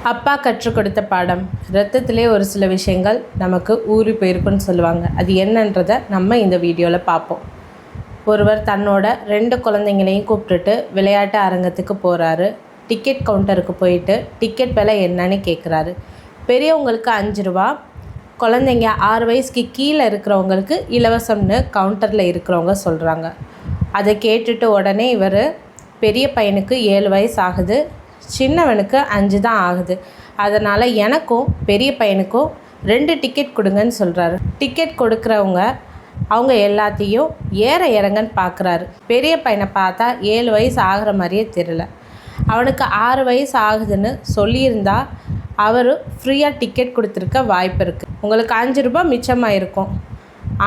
அப்பா கற்றுக் கொடுத்த பாடம். ரத்தத்திலே ஒரு சில விஷயங்கள் நமக்கு ஊறி போயிருக்குன்னு சொல்லுவாங்க. அது என்னன்றதை நம்ம இந்த வீடியோவில் பார்ப்போம். ஒருவர் தன்னோட 2 குழந்தைங்களையும் கூப்பிட்டுட்டு விளையாட்டு அரங்கத்துக்கு போகிறாரு. டிக்கெட் கவுண்டருக்கு போயிட்டு டிக்கெட் விலை என்னன்னு கேட்குறாரு. பெரியவங்களுக்கு 5 ரூபா, குழந்தைங்க 6 வயசுக்கு கீழே இருக்கிறவங்களுக்கு இலவசம்னு கவுண்டரில் இருக்கிறவங்க சொல்கிறாங்க. அதை கேட்டுட்டு உடனே இவர் பெரிய பையனுக்கு 7 வயசு ஆகுது, சின்னவனுக்கு 5 தான் ஆகுது, அதனால் எனக்கும் பெரிய பையனுக்கும் 2 டிக்கெட் கொடுங்கன்னு சொல்கிறாரு. டிக்கெட் கொடுக்குறவங்க அவங்க எல்லாத்தையும் ஏற இறங்கன்னு பார்க்குறாரு. பெரிய பையனை பார்த்தா 7 வயசு ஆகிற மாதிரியே தெரியல. அவனுக்கு 6 வயசு ஆகுதுன்னு சொல்லியிருந்தா அவர் ஃப்ரீயாக டிக்கெட் கொடுத்துருக்க வாய்ப்பு இருக்குது. உங்களுக்கு 5 ரூபாய் மிச்சமாக இருக்கும்,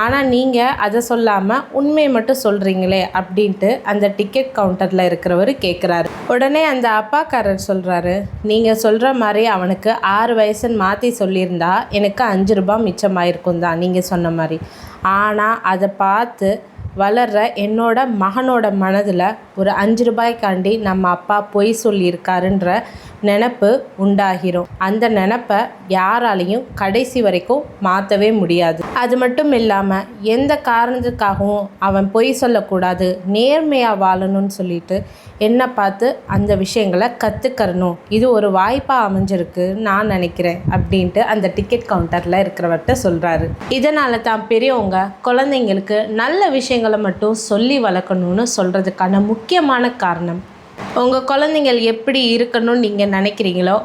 ஆனால் நீங்கள் அதை சொல்லாமல் உண்மையை மட்டும் சொல்கிறீங்களே அப்படின்ட்டு அந்த டிக்கெட் கவுண்டரில் இருக்கிறவர் கேட்குறாரு. உடனே அந்த அப்பாக்காரர் சொல்கிறாரு, நீங்கள் சொல்கிற மாதிரி அவனுக்கு 6 வயசுன்னு மாற்றி சொல்லியிருந்தா எனக்கு 5 ரூபாய் மிச்சமாயிருக்கும் தான் நீங்கள் சொன்ன மாதிரி. ஆனால் அதை பார்த்து வளர்கிற என்னோட மகனோட மனதில் ஒரு 5 ரூபாய்க்காண்டி நம்ம அப்பா பொய் சொல்லியிருக்காருன்ற நினப்பு உண்டாகிரும். அந்த நினப்பை யாராலையும் கடைசி வரைக்கும் மாற்றவே முடியாது. அது மட்டும் இல்லாமல் எந்த காரணத்துக்காகவும் அவன் பொய் சொல்லக்கூடாது, நேர்மையாக வாழணும்னு சொல்லிட்டு என்னை பார்த்து அந்த விஷயங்களை கற்றுக்கறணும். இது ஒரு வாய்ப்பாக அமைஞ்சிருக்கு நான் நினைக்கிறேன் அப்படின்ட்டு அந்த டிக்கெட் கவுண்டரில் இருக்கிறவர்கிட்ட சொல்கிறாரு. இதனால் தான் பெரியவங்க குழந்தைங்களுக்கு நல்ல விஷயங்களை மட்டும் சொல்லி வளர்க்கணும்னு சொல்கிறதுக்கான முக்கியமான காரணம். உங்கள் குழந்தைங்கள் எப்படி இருக்கணும்னு நீங்கள் நினைக்கிறீங்களோ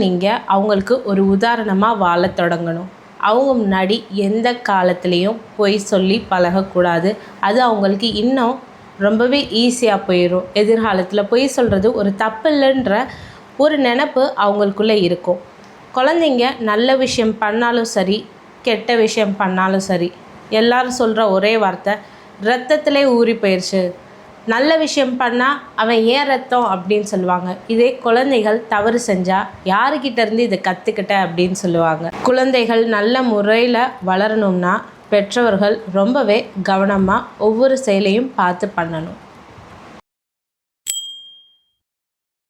நீங்கள் அவங்களுக்கு ஒரு உதாரணமாக வாழ தொடங்கணும். அவங்க முன்னாடி எந்த காலத்துலேயும் பொய் சொல்லி பழகக்கூடாது. அது அவங்களுக்கு இன்னும் ரொம்பவே ஈஸியாக போயிடும். எதிர்காலத்தில் பொய் சொல்கிறது ஒரு தப்பு இல்லைன்ற ஒரு நினப்பு அவங்களுக்குள்ளே இருக்கும். குழந்தைங்க நல்ல விஷயம் பண்ணாலும் சரி, கெட்ட விஷயம் பண்ணாலும் சரி, எல்லோரும் சொல்கிற ஒரே வார்த்தை ரத்தத்திலே ஊறி போயிடுச்சு. நல்ல விஷயம் பண்ணால் அவன் ஏன் ரத்தம் அப்படின்னு சொல்லுவாங்க. இதே குழந்தைகள் தவறு செஞ்சால் யாருக்கிட்டேருந்து இதை கற்றுக்கிட்ட அப்படின்னு சொல்லுவாங்க. குழந்தைகள் நல்ல முறையில் வளரணும்னா பெற்றவர்கள் ரொம்பவே கவனமாக ஒவ்வொரு செயலையும் பார்த்து பண்ணணும்.